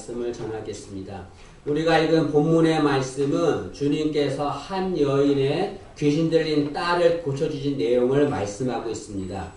말씀을 전하겠습니다. 우리가 읽은 본문의 말씀은 주님께서 한 여인의 귀신 들린 딸을 고쳐주신 내용을 말씀하고 있습니다.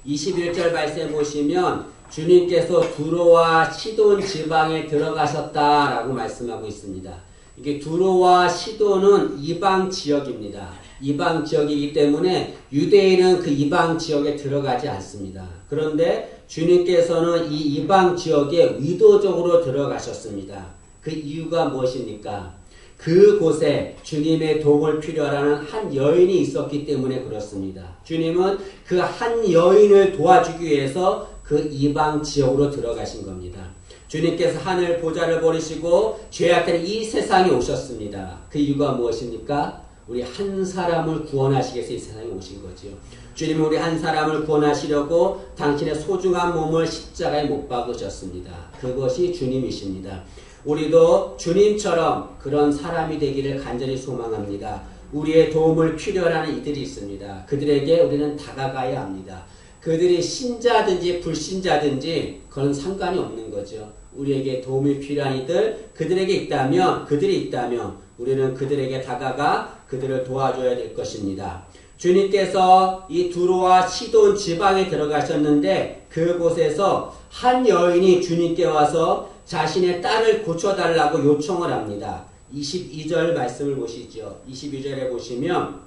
21절 말씀에 보시면 주님께서 두로와 시돈 지방에 들어가셨다라고 말씀하고 있습니다. 이게 두로와 시돈은 이방 지역입니다. 이방 지역이기 때문에 유대인은 그 이방 지역에 들어가지 않습니다. 그런데 주님께서는 이 이방 지역에 의도적으로 들어가셨습니다. 그 이유가 무엇입니까? 그곳에 주님의 도움을 필요로 한 여인이 있었기 때문에 그렇습니다. 주님은 그 한 여인을 도와주기 위해서 그 이방 지역으로 들어가신 겁니다. 주님께서 하늘 보좌를 버리시고 죄악된 이 세상에 오셨습니다. 그 이유가 무엇입니까? 우리 한 사람을 구원하시기 위해서 이 세상에 오신 거죠. 주님은 우리 한 사람을 구원하시려고 당신의 소중한 몸을 십자가에 못 박으셨습니다. 그것이 주님이십니다. 우리도 주님처럼 그런 사람이 되기를 간절히 소망합니다. 우리의 도움을 필요로 하는 이들이 있습니다. 그들에게 우리는 다가가야 합니다. 그들이 신자든지 불신자든지 그건 상관이 없는 거죠. 우리에게 도움이 필요한 이들, 그들이 있다면 우리는 그들에게 다가가 그들을 도와줘야 될 것입니다. 주님께서 이 두로와 시돈 지방에 들어가셨는데 그곳에서 한 여인이 주님께 와서 자신의 딸을 고쳐달라고 요청을 합니다. 22절 말씀을 보시죠. 22절에 보시면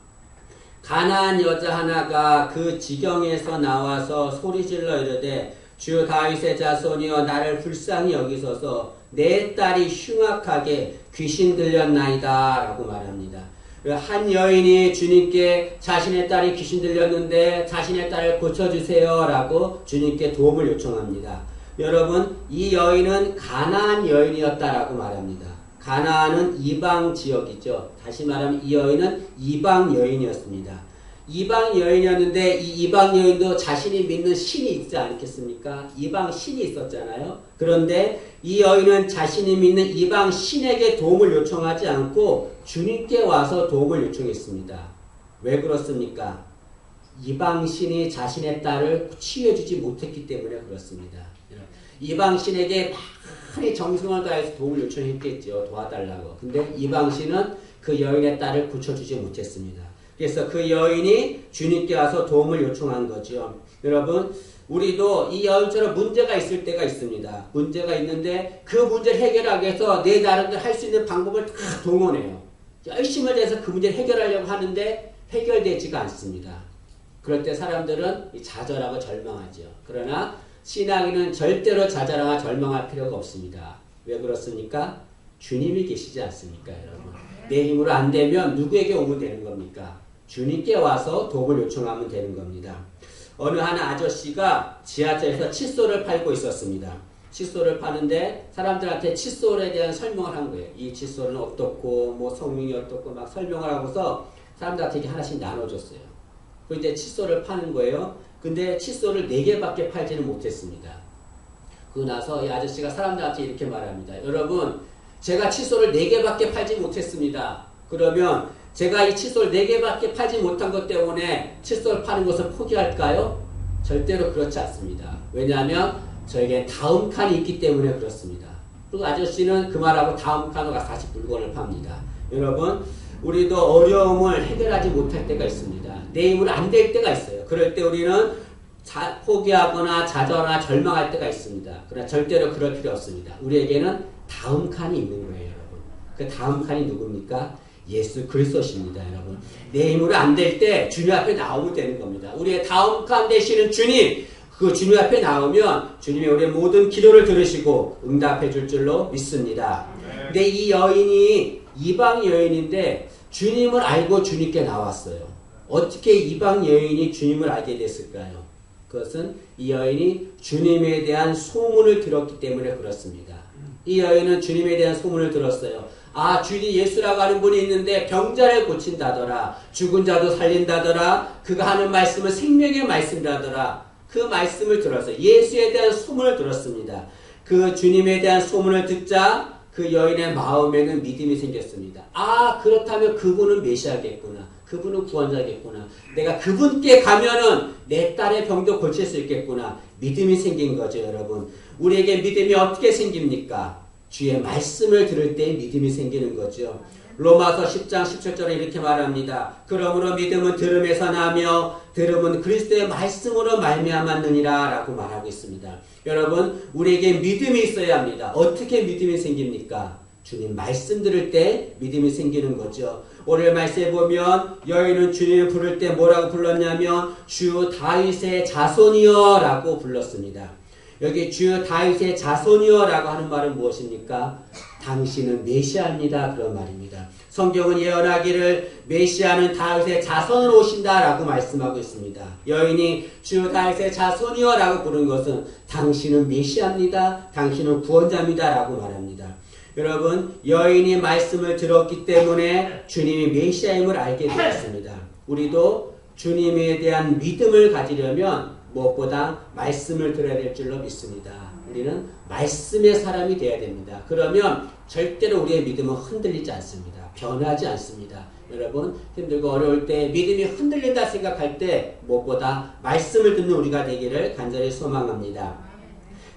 가나안 여자 하나가 그 지경에서 나와서 소리질러 이르되 주 다윗의 자손이여 나를 불쌍히 여기소서 내 딸이 흉악하게 귀신 들렸나이다 라고 말합니다. 한 여인이 주님께 자신의 딸이 귀신 들렸는데 자신의 딸을 고쳐주세요 라고 주님께 도움을 요청합니다. 여러분, 이 여인은 가나안 여인이었다라고 말합니다. 가나안은 이방 지역이죠. 다시 말하면 이 여인은 이방 여인이었습니다. 이방 여인이었는데 이 이방 여인도 자신이 믿는 신이 있지 않겠습니까? 이방 신이 있었잖아요. 그런데 이 여인은 자신이 믿는 이방 신에게 도움을 요청하지 않고 주님께 와서 도움을 요청했습니다. 왜 그렇습니까? 이방 신이 자신의 딸을 치유해주지 못했기 때문에 그렇습니다. 이방 신에게 많이 정성을 다해서 도움을 요청했겠죠. 도와달라고. 근데 이방 신은 그 여인의 딸을 고쳐주지 못했습니다. 그래서 그 여인이 주님께 와서 도움을 요청한 거죠. 여러분, 우리도 이 여인처럼 문제가 있을 때가 있습니다. 문제가 있는데 그 문제를 해결하기 위해서 내 나름대로 할 수 있는 방법을 다 동원해요. 열심을 다해서 그 문제를 해결하려고 하는데 해결되지가 않습니다. 그럴 때 사람들은 좌절하고 절망하죠. 그러나 신앙인은 절대로 좌절하거나 절망할 필요가 없습니다. 왜 그렇습니까? 주님이 계시지 않습니까, 여러분? 내 힘으로 안 되면 누구에게 오면 되는 겁니까? 주님께 와서 도움을 요청하면 되는 겁니다. 어느 한 아저씨가 지하철에서 칫솔을 팔고 있었습니다. 칫솔을 파는데 사람들한테 칫솔에 대한 설명을 한 거예요. 이 칫솔은 어떻고 뭐 성능이 어떻고 막 설명을 하고서 사람들한테 이렇게 하나씩 나눠줬어요. 그 이제 칫솔을 파는 거예요. 근데 칫솔을 4개밖에 팔지는 못했습니다. 그러고 나서 이 아저씨가 사람들한테 이렇게 말합니다. 여러분, 제가 칫솔을 4개밖에 팔지 못했습니다. 그러면 제가 이 칫솔 4개밖에 팔지 못한 것 때문에 칫솔 파는 것을 포기할까요? 절대로 그렇지 않습니다. 왜냐하면 저에게 다음 칸이 있기 때문에 그렇습니다. 그리고 아저씨는 그 말하고 다음 칸으로 가서 다시 물건을 팝니다. 여러분, 우리도 어려움을 해결하지 못할 때가 있습니다. 내 힘으로 안 될 때가 있어요. 그럴 때 우리는 포기하거나 좌절하거나 절망할 때가 있습니다. 그러나 절대로 그럴 필요 없습니다. 우리에게는 다음 칸이 있는 거예요, 여러분. 그 다음 칸이 누굽니까? 예수 그리스도십니다, 여러분. 내 힘으로 안 될 때 주님 앞에 나오면 되는 겁니다. 우리의 다음 칸 되시는 주님, 그 주님 앞에 나오면 주님이 우리의 모든 기도를 들으시고 응답해 줄 줄로 믿습니다. 근데 이 여인이 이방 여인인데 주님을 알고 주님께 나왔어요. 어떻게 이방 여인이 주님을 알게 됐을까요? 그것은 이 여인이 주님에 대한 소문을 들었기 때문에 그렇습니다. 이 여인은 주님에 대한 소문을 들었어요. 아, 주님 예수라고 하는 분이 있는데 병자를 고친다더라. 죽은 자도 살린다더라. 그가 하는 말씀은 생명의 말씀이라더라. 그 말씀을 들었어요. 예수에 대한 소문을 들었습니다. 그 주님에 대한 소문을 듣자 그 여인의 마음에는 믿음이 생겼습니다. 아, 그렇다면 그분은 메시아겠구나. 그분은 구원자겠구나. 내가 그분께 가면은 내 딸의 병도 고칠 수 있겠구나. 믿음이 생긴 거죠, 여러분. 우리에게 믿음이 어떻게 생깁니까? 주의 말씀을 들을 때 믿음이 생기는 거죠. 로마서 10장 17절에 이렇게 말합니다. 그러므로 믿음은 들음에서 나며 들음은 그리스도의 말씀으로 말미암았느니라 라고 말하고 있습니다. 여러분, 우리에게 믿음이 있어야 합니다. 어떻게 믿음이 생깁니까? 주님 말씀 들을 때 믿음이 생기는 거죠. 오늘 말씀에 보면 여인은 주님을 부를 때 뭐라고 불렀냐면 주 다윗의 자손이여 라고 불렀습니다. 여기 주 다윗의 자손이여 라고 하는 말은 무엇입니까? 당신은 메시아입니다. 그런 말입니다. 성경은 예언하기를 메시아는 다윗의 자손으로 오신다 라고 말씀하고 있습니다. 여인이 주 다윗의 자손이여 라고 부른 것은 당신은 메시아입니다. 당신은 구원자입니다. 라고 말합니다. 여러분, 여인이 말씀을 들었기 때문에 주님이 메시아임을 알게 되었습니다. 우리도 주님에 대한 믿음을 가지려면 무엇보다 말씀을 들어야 될 줄로 믿습니다. 우리는 말씀의 사람이 되어야 됩니다. 그러면 절대로 우리의 믿음은 흔들리지 않습니다. 변하지 않습니다. 여러분, 힘들고 어려울 때 믿음이 흔들린다 생각할 때 무엇보다 말씀을 듣는 우리가 되기를 간절히 소망합니다.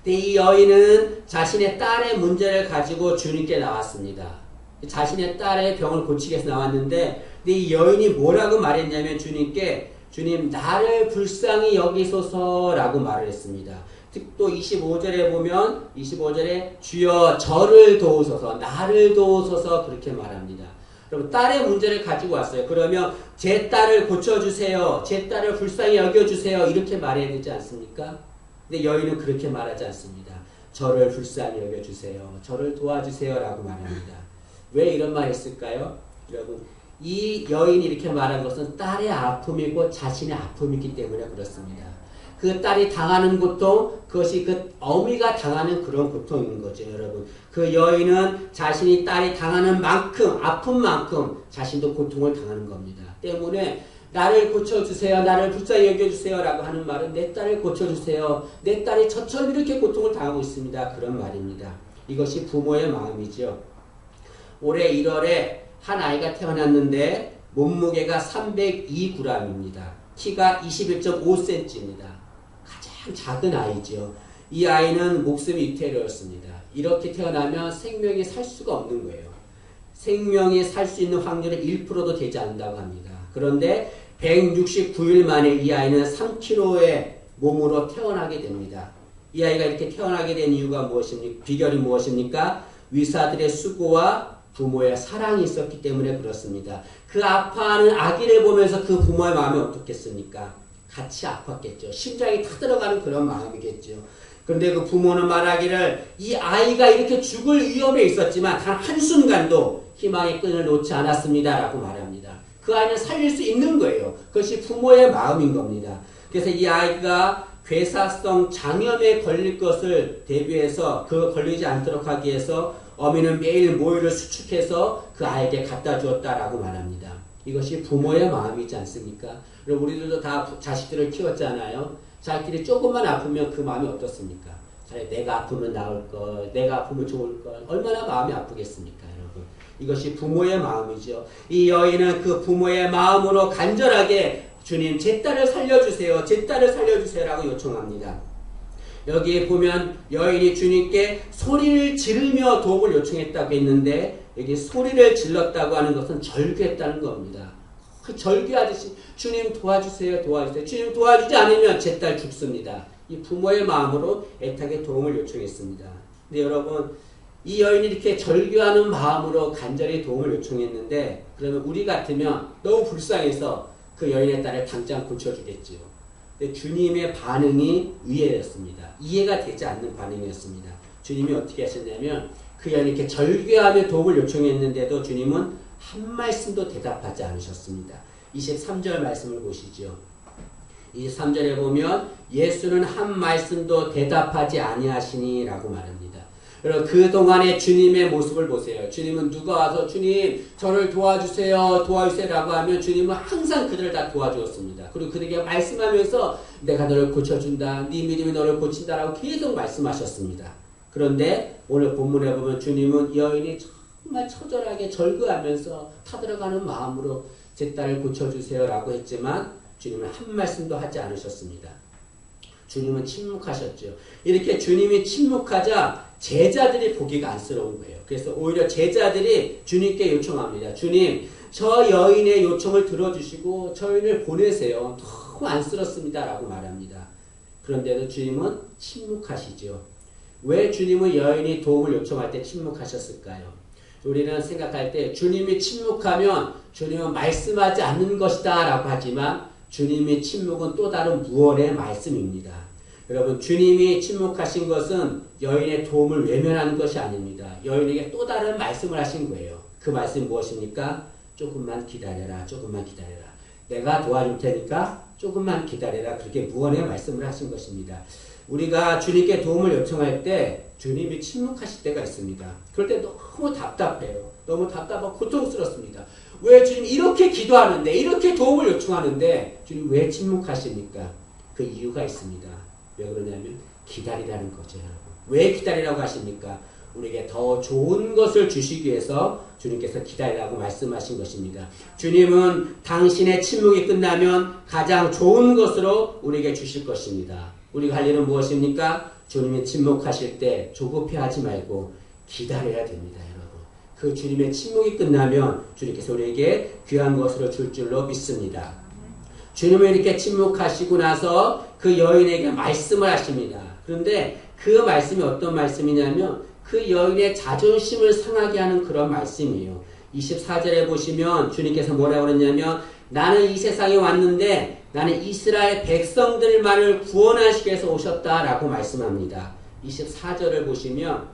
이 여인은 자신의 딸의 문제를 가지고 주님께 나왔습니다. 자신의 딸의 병을 고치기 위해서 나왔는데 이 여인이 뭐라고 말했냐면 주님께 주님 나를 불쌍히 여기소서라고 말을 했습니다. 또 25절에 보면 25절에 주여 저를 도우소서 나를 도우소서 그렇게 말합니다. 여러분 딸의 문제를 가지고 왔어요. 그러면 제 딸을 고쳐주세요. 제 딸을 불쌍히 여겨주세요. 이렇게 말해야 되지 않습니까? 근데 여인은 그렇게 말하지 않습니다. 저를 불쌍히 여겨주세요. 저를 도와주세요. 라고 말합니다. 왜 이런 말 했을까요? 여러분 이 여인이 이렇게 말한 것은 딸의 아픔이고 자신의 아픔이기 때문에 그렇습니다. 그 딸이 당하는 고통, 그것이 그 어미가 당하는 그런 고통인 거죠, 여러분. 그 여인은 자신이 딸이 당하는 만큼, 아픈 만큼 자신도 고통을 당하는 겁니다. 때문에 나를 고쳐주세요, 나를 불쌍히 여겨주세요 라고 하는 말은 내 딸을 고쳐주세요. 내 딸이 저처럼 이렇게 고통을 당하고 있습니다. 그런 말입니다. 이것이 부모의 마음이죠. 올해 1월에 한 아이가 태어났는데 몸무게가 302g입니다. 키가 21.5cm입니다. 가장 작은 아이죠. 이 아이는 목숨이 위태로웠습니다. 이렇게 태어나면 생명이 살 수가 없는 거예요. 생명이 살 수 있는 확률은 1%도 되지 않는다고 합니다. 그런데 169일 만에 이 아이는 3kg의 몸으로 태어나게 됩니다. 이 아이가 이렇게 태어나게 된 이유가 무엇입니까? 비결이 무엇입니까? 의사들의 수고와 부모의 사랑이 있었기 때문에 그렇습니다. 그 아파하는 아기를 보면서 그 부모의 마음이 어떻겠습니까? 같이 아팠겠죠. 심장이 타들어가는 그런 마음이겠죠. 그런데 그 부모는 말하기를 이 아이가 이렇게 죽을 위험에 있었지만 단 한순간도 희망의 끈을 놓지 않았습니다. 라고 말합니다. 그 아이는 살릴 수 있는 거예요. 그것이 부모의 마음인 겁니다. 그래서 이 아이가 괴사성 장염에 걸릴 것을 대비해서 그 걸리지 않도록 하기 위해서 어미는 매일 모유를 수축해서 그 아이에게 갖다 주었다라고 말합니다. 이것이 부모의 마음이지 않습니까? 우리들도 다 자식들을 키웠잖아요. 자식들이 조금만 아프면 그 마음이 어떻습니까? 내가 아프면 나을 걸, 내가 아프면 좋을 걸, 얼마나 마음이 아프겠습니까, 여러분? 이것이 부모의 마음이죠. 이 여인은 그 부모의 마음으로 간절하게 주님, 제 딸을 살려주세요. 제 딸을 살려주세요. 라고 요청합니다. 여기에 보면 여인이 주님께 소리를 지르며 도움을 요청했다고 했는데 여기 소리를 질렀다고 하는 것은 절규했다는 겁니다. 그 절규하듯이 주님 도와주세요. 도와주세요. 주님 도와주지 않으면 제 딸 죽습니다. 이 부모의 마음으로 애타게 도움을 요청했습니다. 근데 여러분 이 여인이 이렇게 절규하는 마음으로 간절히 도움을 요청했는데 그러면 우리 같으면 너무 불쌍해서 그 여인의 딸을 당장 고쳐주겠지요. 근데 주님의 반응이 의외였습니다. 이해가 되지 않는 반응이었습니다. 주님이 어떻게 하셨냐면 그 여인이 이렇게 절규하며 도움을 요청했는데도 주님은 한 말씀도 대답하지 않으셨습니다. 23절 말씀을 보시죠. 23절에 보면 예수는 한 말씀도 대답하지 아니하시니 라고 말합니다. 여러분 그동안의 주님의 모습을 보세요. 주님은 누가 와서 주님 저를 도와주세요 도와주세요 라고 하면 주님은 항상 그들을 다 도와주었습니다. 그리고 그들에게 말씀하면서 내가 너를 고쳐준다 네 믿음이 너를 고친다 라고 계속 말씀하셨습니다. 그런데 오늘 본문에 보면 주님은 여인이 정말 처절하게 절규하면서 타들어가는 마음으로 제 딸을 고쳐주세요 라고 했지만 주님은 한 말씀도 하지 않으셨습니다. 주님은 침묵하셨죠. 이렇게 주님이 침묵하자 제자들이 보기가 안쓰러운 거예요. 그래서 오히려 제자들이 주님께 요청합니다. 주님, 저 여인의 요청을 들어주시고 저 여인을 보내세요. 너무 안쓰럽습니다. 라고 말합니다. 그런데도 주님은 침묵하시죠. 왜 주님은 여인이 도움을 요청할 때 침묵하셨을까요? 우리는 생각할 때 주님이 침묵하면 주님은 말씀하지 않는 것이다 라고 하지만 주님의 침묵은 또 다른 무언의 말씀입니다. 여러분, 주님이 침묵하신 것은 여인의 도움을 외면하는 것이 아닙니다. 여인에게 또 다른 말씀을 하신 거예요. 그 말씀이 무엇입니까? 조금만 기다려라. 조금만 기다려라. 내가 도와줄 테니까 조금만 기다려라. 그렇게 무언의 말씀을 하신 것입니다. 우리가 주님께 도움을 요청할 때 주님이 침묵하실 때가 있습니다. 그럴 때 너무 답답해요. 너무 답답하고 고통스럽습니다. 왜 주님 이렇게 기도하는데, 이렇게 도움을 요청하는데 주님 왜 침묵하십니까? 그 이유가 있습니다. 왜 그러냐면 기다리라는 거죠. 왜 기다리라고 하십니까? 우리에게 더 좋은 것을 주시기 위해서 주님께서 기다리라고 말씀하신 것입니다. 주님은 당신의 침묵이 끝나면 가장 좋은 것으로 우리에게 주실 것입니다. 우리가 할 일은 무엇입니까? 주님이 침묵하실 때 조급해하지 말고 기다려야 됩니다. 여러분, 그 주님의 침묵이 끝나면 주님께서 우리에게 귀한 것으로 줄 줄로 믿습니다. 주님은 이렇게 침묵하시고 나서 그 여인에게 말씀을 하십니다. 그런데 그 말씀이 어떤 말씀이냐면 그 여인의 자존심을 상하게 하는 그런 말씀이에요. 24절에 보시면 주님께서 뭐라고 그랬냐면 나는 이 세상에 왔는데 나는 이스라엘 백성들만을 구원하시기 위해서 오셨다라고 말씀합니다. 24절을 보시면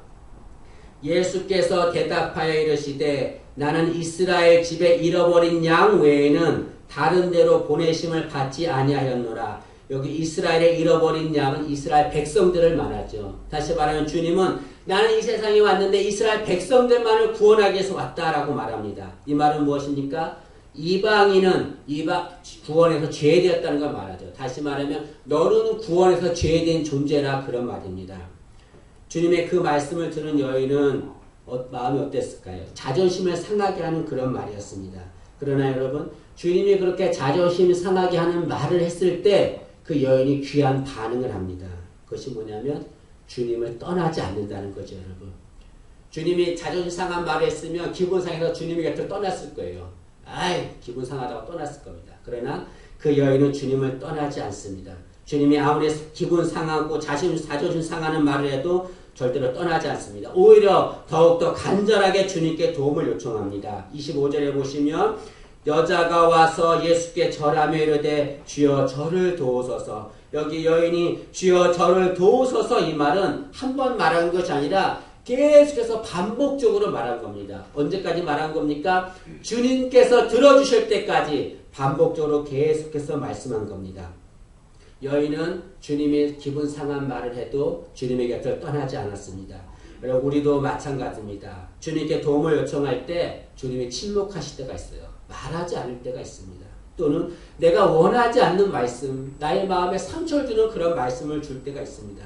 예수께서 대답하여 이르시되 나는 이스라엘 집에 잃어버린 양 외에는 다른 데로 보내심을 받지 아니하였노라. 여기 이스라엘에 잃어버린 양은 이스라엘 백성들을 말하죠. 다시 말하면 주님은 나는 이 세상에 왔는데 이스라엘 백성들만을 구원하기 위해서 왔다라고 말합니다. 이 말은 무엇입니까? 이방인은 구원에서 제외되었다는 걸 말하죠. 다시 말하면 너는 구원에서 제외된 존재라 그런 말입니다. 주님의 그 말씀을 들은 여인은 마음이 어땠을까요? 자존심을 상하게 하는 그런 말이었습니다. 그러나 여러분, 주님이 그렇게 자존심 상하게 하는 말을 했을 때 그 여인이 귀한 반응을 합니다. 그것이 뭐냐면 주님을 떠나지 않는다는 거죠. 여러분, 주님이 자존심 상한 말을 했으면 기분 상해서 주님의 곁을 떠났을 거예요. 기분 상하다고 떠났을 겁니다. 그러나 그 여인은 주님을 떠나지 않습니다. 주님이 아무리 기분 상하고 자존심 상하는 말을 해도 절대로 떠나지 않습니다. 오히려 더욱더 간절하게 주님께 도움을 요청합니다. 25절에 보시면 여자가 와서 예수께 절하며 이르되 주여 저를 도우소서. 여기 여인이 주여 저를 도우소서 이 말은 한 번 말한 것이 아니라 계속해서 반복적으로 말한 겁니다. 언제까지 말한 겁니까? 주님께서 들어주실 때까지 반복적으로 계속해서 말씀한 겁니다. 여인은 주님이 기분 상한 말을 해도 주님의 곁을 떠나지 않았습니다. 여러분, 우리도 마찬가지입니다. 주님께 도움을 요청할 때 주님이 침묵하실 때가 있어요. 말하지 않을 때가 있습니다. 또는 내가 원하지 않는 말씀, 나의 마음에 상처를 주는 그런 말씀을 줄 때가 있습니다.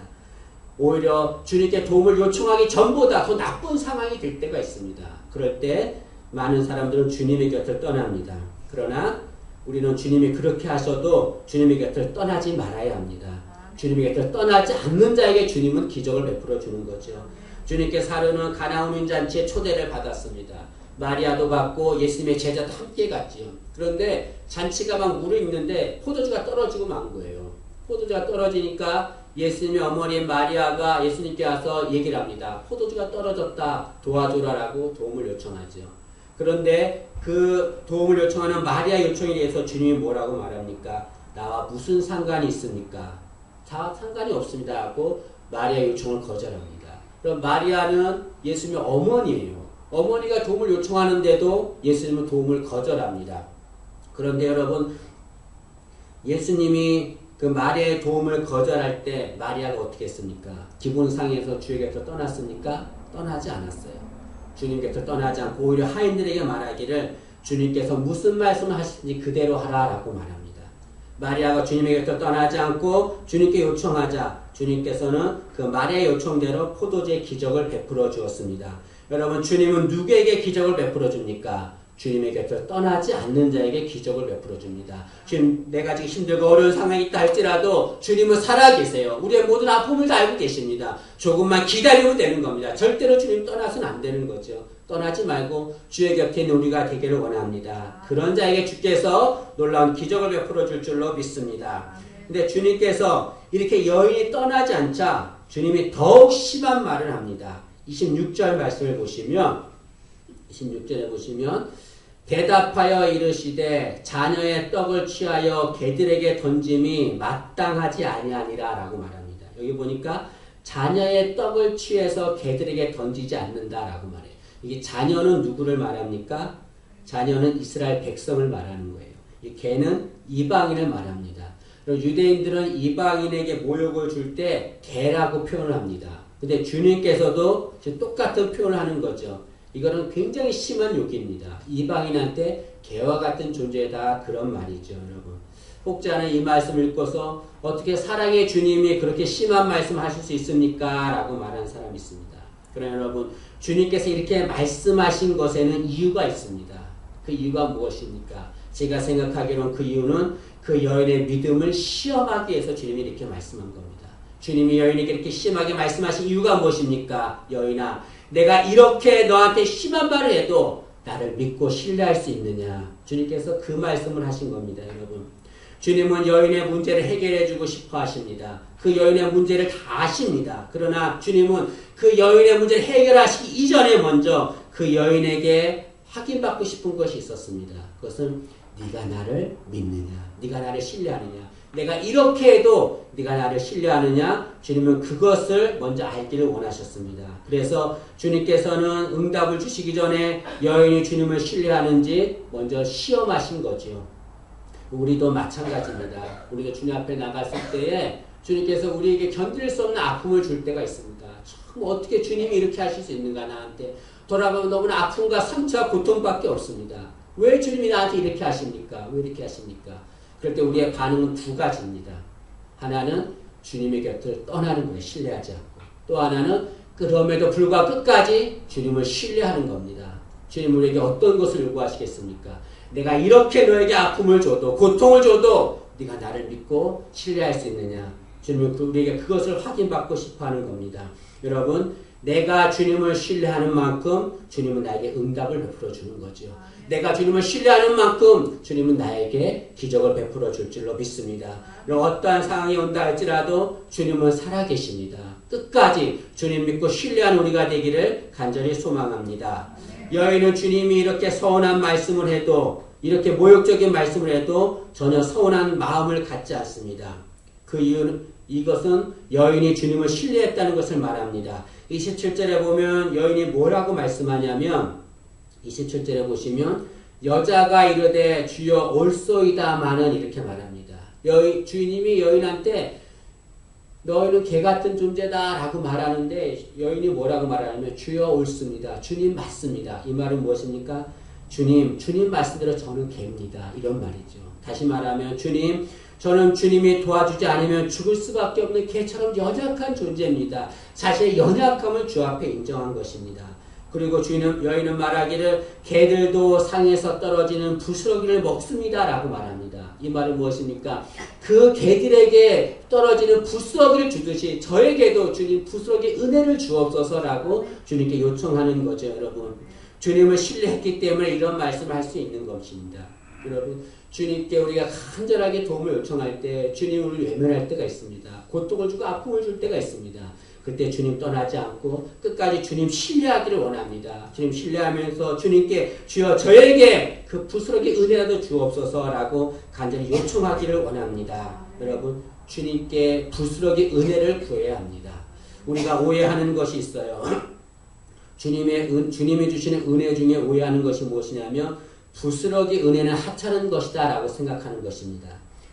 오히려 주님께 도움을 요청하기 전보다 더 나쁜 상황이 될 때가 있습니다. 그럴 때 많은 사람들은 주님의 곁을 떠납니다. 그러나 우리는 주님이 그렇게 하셔도 주님의 곁을 떠나지 말아야 합니다. 주님의 곁을 떠나지 않는 자에게 주님은 기적을 베풀어 주는 거죠. 주님께서 하루는 가나안 잔치에 초대를 받았습니다. 마리아도 받고 예수님의 제자도 함께 갔지요. 그런데 잔치가 막 무르익는데 포도주가 떨어지고 만 거예요. 포도주가 떨어지니까 예수님의 어머니 마리아가 예수님께 와서 얘기를 합니다. 포도주가 떨어졌다, 도와줘라라고 도움을 요청하죠. 그런데 그 도움을 요청하는 마리아 요청에 대해서 주님이 뭐라고 말합니까? 나와 무슨 상관이 있습니까? 다 상관이 없습니다 하고 마리아 요청을 거절합니다. 그럼 마리아는 예수님의 어머니예요. 어머니가 도움을 요청하는데도 예수님은 도움을 거절합니다. 그런데 여러분, 예수님이 그 마리아의 도움을 거절할 때 마리아가 어떻게 했습니까? 기분 상해서 주의 곁을 떠났습니까? 떠나지 않았어요. 주님 곁을 떠나지 않고 오히려 하인들에게 말하기를 주님께서 무슨 말씀을 하시는지 그대로 하라라고 말합니다. 마리아가 주님의 곁을 떠나지 않고 주님께 요청하자 주님께서는 그 마리아의 요청대로 포도주의 기적을 베풀어 주었습니다. 여러분, 주님은 누구에게 기적을 베풀어 줍니까? 주님의 곁을 떠나지 않는 자에게 기적을 베풀어 줍니다. 지금 내가 지금 힘들고 어려운 상황이 있다 할지라도 주님은 살아계세요. 우리의 모든 아픔을 다 알고 계십니다. 조금만 기다리면 되는 겁니다. 절대로 주님 떠나서는 안 되는 거죠. 떠나지 말고 주의 곁에 있는 우리가 되기를 원합니다. 그런 자에게 주께서 놀라운 기적을 베풀어 줄 줄로 믿습니다. 근데 주님께서 이렇게 여인이 떠나지 않자 주님이 더욱 심한 말을 합니다. 26절 말씀을 보시면 26절에 보시면 대답하여 이르시되 자녀의 떡을 취하여 개들에게 던짐이 마땅하지 아니하니라 라고 말합니다. 여기 보니까 자녀의 떡을 취해서 개들에게 던지지 않는다라고 말해요. 이게 자녀는 누구를 말합니까? 자녀는 이스라엘 백성을 말하는 거예요. 이 개는 이방인을 말합니다. 유대인들은 이방인에게 모욕을 줄 때 개라고 표현을 합니다. 근데 주님께서도 똑같은 표현을 하는 거죠. 이거는 굉장히 심한 욕입니다. 이방인한테 개와 같은 존재다 그런 말이죠, 여러분. 혹자는 이 말씀을 읽고서 어떻게 사랑의 주님이 그렇게 심한 말씀을 하실 수 있습니까? 라고 말하는 사람이 있습니다. 그러나 여러분, 주님께서 이렇게 말씀하신 것에는 이유가 있습니다. 그 이유가 무엇입니까? 제가 생각하기로는 그 이유는 그 여인의 믿음을 시험하기 위해서 주님이 이렇게 말씀한 겁니다. 주님이 여인에게 이렇게 심하게 말씀하신 이유가 무엇입니까? 여인아, 내가 이렇게 너한테 심한 말을 해도 나를 믿고 신뢰할 수 있느냐? 주님께서 그 말씀을 하신 겁니다, 여러분. 주님은 여인의 문제를 해결해 주고 싶어 하십니다. 그 여인의 문제를 다 아십니다. 그러나 주님은 그 여인의 문제를 해결하시기 이전에 먼저 그 여인에게 확인받고 싶은 것이 있었습니다. 그것은 네가 나를 믿느냐? 네가 나를 신뢰하느냐? 내가 이렇게 해도 네가 나를 신뢰하느냐? 주님은 그것을 먼저 알기를 원하셨습니다. 그래서 주님께서는 응답을 주시기 전에 여인이 주님을 신뢰하는지 먼저 시험하신 거죠. 우리도 마찬가지입니다. 우리가 주님 앞에 나갔을 때에 주님께서 우리에게 견딜 수 없는 아픔을 줄 때가 있습니다. 참 어떻게 주님이 이렇게 하실 수 있는가 나한테. 돌아보면 너무나 아픔과 상처와 고통밖에 없습니다. 왜 주님이 나한테 이렇게 하십니까? 왜 이렇게 하십니까? 그럴 때 우리의 반응은 두 가지입니다. 하나는 주님의 곁을 떠나는 거예요. 신뢰하지 않고. 또 하나는 그럼에도 불구하고 끝까지 주님을 신뢰하는 겁니다. 주님 우리에게 어떤 것을 요구하시겠습니까? 내가 이렇게 너에게 아픔을 줘도 고통을 줘도 네가 나를 믿고 신뢰할 수 있느냐? 주님은 우리에게 그것을 확인받고 싶어하는 겁니다. 여러분, 내가 주님을 신뢰하는 만큼 주님은 나에게 응답을 베풀어 주는 거죠. 내가 주님을 신뢰하는 만큼 주님은 나에게 기적을 베풀어 줄 줄로 믿습니다. 어떠한 상황이 온다 할지라도 주님은 살아계십니다. 끝까지 주님 믿고 신뢰하는 우리가 되기를 간절히 소망합니다. 여인은 주님이 이렇게 서운한 말씀을 해도 이렇게 모욕적인 말씀을 해도 전혀 서운한 마음을 갖지 않습니다. 그 이유는 이것은 여인이 주님을 신뢰했다는 것을 말합니다. 27절에 보면 여인이 뭐라고 말씀하냐면 27절에 보시면 여자가 이르되 주여 올소이다마는 이렇게 말합니다. 주님이 여인한테 너희는 개 같은 존재다 라고 말하는데 여인이 뭐라고 말하냐면 주여 옳습니다. 주님 맞습니다. 이 말은 무엇입니까? 주님 말씀대로 저는 개입니다. 이런 말이죠. 다시 말하면 주님, 저는 주님이 도와주지 않으면 죽을 수밖에 없는 개처럼 연약한 존재입니다. 자신의 연약함을 주 앞에 인정한 것입니다. 그리고 여인은 말하기를 개들도 상에서 떨어지는 부스러기를 먹습니다 라고 말합니다. 이 말은 무엇입니까? 그 개들에게 떨어지는 부스러기를 주듯이 저에게도 주님 부스러기 은혜를 주옵소서라고 주님께 요청하는 거죠. 여러분, 주님을 신뢰했기 때문에 이런 말씀을 할 수 있는 것입니다. 여러분, 주님께 우리가 간절하게 도움을 요청할 때 주님 우리를 외면할 때가 있습니다. 고통을 주고 아픔을 줄 때가 있습니다. 그때 주님 떠나지 않고 끝까지 주님 신뢰하기를 원합니다. 주님 신뢰하면서 주님께 주여 저에게 그 부스러기 은혜라도 주옵소서라고 간절히 요청하기를 원합니다. 여러분, 주님께 부스러기 은혜를 구해야 합니다. 우리가 오해하는 것이 있어요. 주님이 주시는 은혜 중에 오해하는 것이 무엇이냐면 부스러기 은혜는 하찮은 것이다 라고 생각하는 것입니다.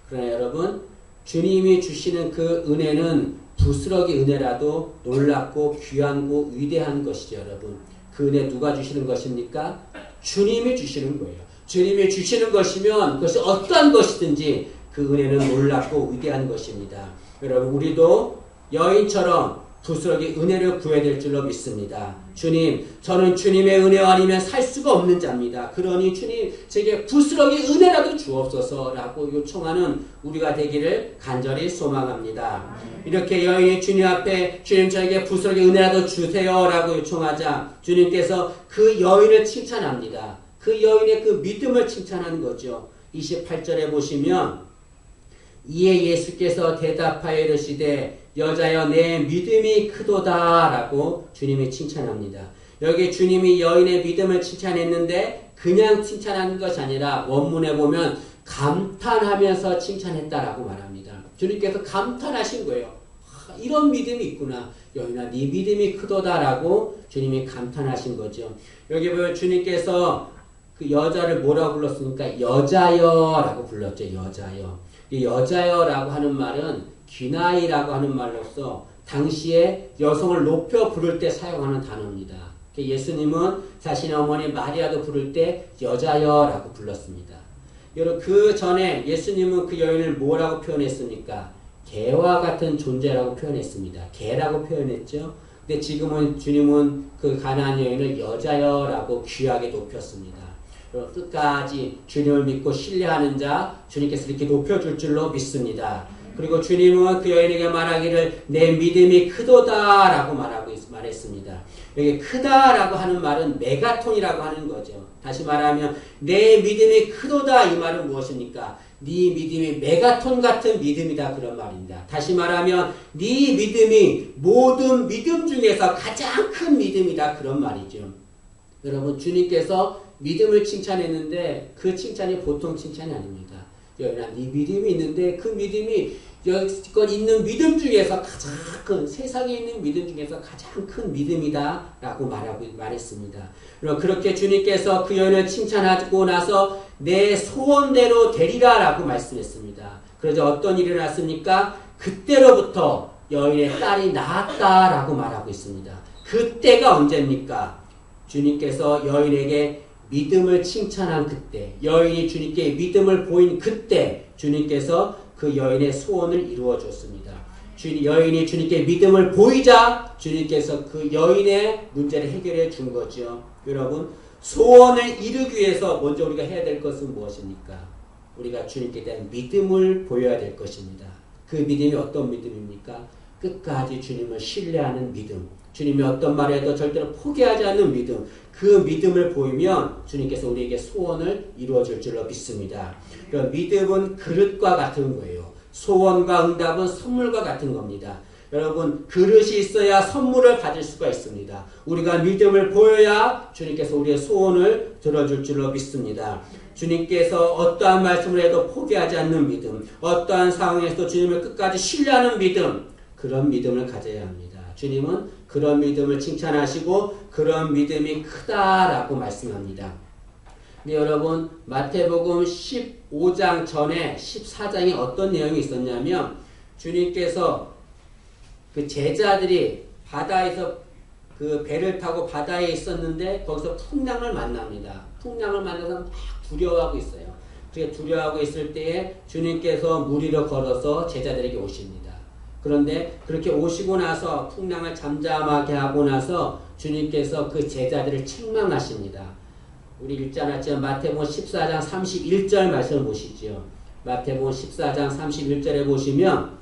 그러나 여러분, 주님이 주시는 그 은혜는 부스러기 은혜라도 놀랍고 귀하고 위대한 것이죠. 여러분, 그 은혜 누가 주시는 것입니까? 주님이 주시는 거예요. 주님이 주시는 것이면 그것이 어떠한 것이든지 그 은혜는 놀랍고 위대한 것입니다. 여러분, 우리도 여인처럼 부스러기 은혜를 구해야 될 줄로 믿습니다. 주님, 저는 주님의 은혜 아니면 살 수가 없는 자입니다. 그러니 주님, 제게 부스러기 은혜라도 주옵소서라고 요청하는 우리가 되기를 간절히 소망합니다. 이렇게 여인이 주님 앞에 주님 저에게 부스러기 은혜라도 주세요라고 요청하자 주님께서 그 여인을 칭찬합니다. 그 여인의 그 믿음을 칭찬하는 거죠. 28절에 보시면 이에 예수께서 대답하여 이르시되 여자여 내 믿음이 크도다 라고 주님이 칭찬합니다. 여기 주님이 여인의 믿음을 칭찬했는데 그냥 칭찬하는 것이 아니라 원문에 보면 감탄하면서 칭찬했다라고 말합니다. 주님께서 감탄하신 거예요. 이런 믿음이 있구나. 여인아 네 믿음이 크도다라고 주님이 감탄하신 거죠. 여기 보면 주님께서 그 여자를 뭐라고 불렀습니까? 여자여라고 불렀죠. 여자여. 이 여자여라고 하는 말은 귀나이라고 하는 말로서 당시에 여성을 높여 부를 때 사용하는 단어입니다. 예수님은 자신의 어머니 마리아도 부를 때 여자여라고 불렀습니다. 여러분 그 전에 예수님은 그 여인을 뭐라고 표현했습니까? 개와 같은 존재라고 표현했습니다. 개라고 표현했죠. 근데 지금은 주님은 그 가나안 여인을 여자여라고 귀하게 높였습니다. 끝까지 주님을 믿고 신뢰하는 자 주님께서 이렇게 높여줄 줄로 믿습니다. 그리고 주님은 그 여인에게 말하기를 내 믿음이 크도다라고 말했습니다. 여기 크다라고 하는 말은 메가톤이라고 하는 거죠. 다시 말하면 내 믿음이 크도다 이 말은 무엇입니까? 네 믿음이 메가톤 같은 믿음이다 그런 말입니다. 다시 말하면 네 믿음이 모든 믿음 중에서 가장 큰 믿음이다 그런 말이죠. 여러분 주님께서 믿음을 칭찬했는데 그 칭찬이 보통 칭찬이 아닙니다. 여인아 네 믿음이 있는데 그 믿음이 여기껏 있는 믿음 중에서 가장 큰 세상에 있는 믿음 중에서 가장 큰 믿음이다 라고 말했습니다. 그렇게 주님께서 그 여인을 칭찬하고 나서 내 소원대로 되리라 라고 말씀했습니다. 그래서 어떤 일이 났습니까? 그때로부터 여인의 딸이 낳았다 라고 말하고 있습니다. 그때가 언제입니까? 주님께서 여인에게 믿음을 칭찬한 그때, 여인이 주님께 믿음을 보인 그때 주님께서 그 여인의 소원을 이루어 줬습니다. 여인이 주님께 믿음을 보이자 주님께서 그 여인의 문제를 해결해 준 거죠. 여러분 소원을 이루기 위해서 먼저 우리가 해야 될 것은 무엇입니까? 우리가 주님께 대한 믿음을 보여야 될 것입니다. 그 믿음이 어떤 믿음입니까? 끝까지 주님을 신뢰하는 믿음, 주님이 어떤 말을 해도 절대로 포기하지 않는 믿음, 그 믿음을 보이면 주님께서 우리에게 소원을 이루어 줄 줄로 믿습니다. 믿음은 그릇과 같은 거예요. 소원과 응답은 선물과 같은 겁니다. 여러분 그릇이 있어야 선물을 받을 수가 있습니다. 우리가 믿음을 보여야 주님께서 우리의 소원을 들어줄 줄로 믿습니다. 주님께서 어떠한 말씀을 해도 포기하지 않는 믿음, 어떠한 상황에서도 주님을 끝까지 신뢰하는 믿음, 그런 믿음을 가져야 합니다. 주님은 그런 믿음을 칭찬하시고 그런 믿음이 크다라고 말씀합니다. 근데 여러분 마태복음 15장 전에 14장에 어떤 내용이 있었냐면 주님께서 그 제자들이 바다에서 그 배를 타고 바다에 있었는데 거기서 풍랑을 만납니다. 풍랑을 만나서 막 두려워하고 있어요. 그렇게 두려워하고 있을 때에 주님께서 물 위로 걸어서 제자들에게 오십니다. 그런데 그렇게 오시고 나서 풍랑을 잠잠하게 하고 나서 주님께서 그 제자들을 책망하십니다. 우리 읽지 않았지만 마태복음 14장 31절 말씀을 보시죠. 마태복음 14장 31절에 보시면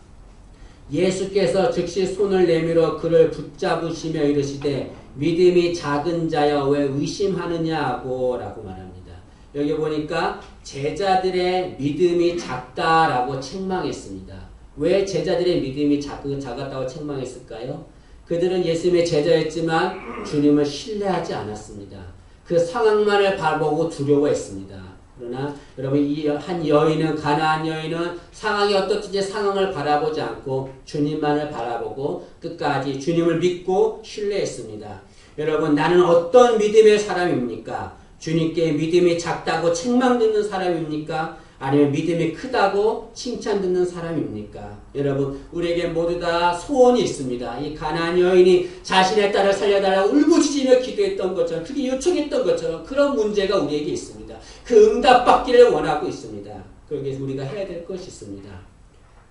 예수께서 즉시 손을 내밀어 그를 붙잡으시며 이르시되 믿음이 작은 자여 왜 의심하느냐고 라고 말합니다. 여기 보니까 제자들의 믿음이 작다라고 책망했습니다. 왜 제자들의 믿음이 작았다고 책망했을까요? 그들은 예수님의 제자였지만 주님을 신뢰하지 않았습니다. 그 상황만을 바라보고 두려워했습니다. 그러나 여러분 이 한 여인은 가나안 여인은 상황이 어떻든지 상황을 바라보지 않고 주님만을 바라보고 끝까지 주님을 믿고 신뢰했습니다. 여러분 나는 어떤 믿음의 사람입니까? 주님께 믿음이 작다고 책망 듣는 사람입니까? 아니면 믿음이 크다고 칭찬 듣는 사람입니까? 여러분 우리에게 모두 다 소원이 있습니다. 이 가나안 여인이 자신의 딸을 살려달라고 울부짖으며 기도했던 것처럼 그게 요청했던 것처럼 그런 문제가 우리에게 있습니다. 그 응답받기를 원하고 있습니다. 그러기 우리가 해야 될 것이 있습니다.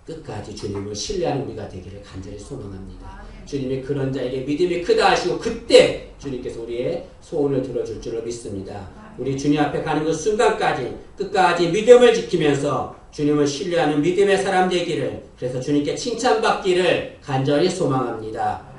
끝까지 주님을 신뢰하는 우리가 되기를 간절히 소망합니다. 주님이 그런 자에게 믿음이 크다 하시고 그때 주님께서 우리의 소원을 들어줄 줄로 믿습니다. 우리 주님 앞에 가는 그 순간까지 끝까지 믿음을 지키면서 주님을 신뢰하는 믿음의 사람 되기를, 그래서 주님께 칭찬받기를 간절히 소망합니다.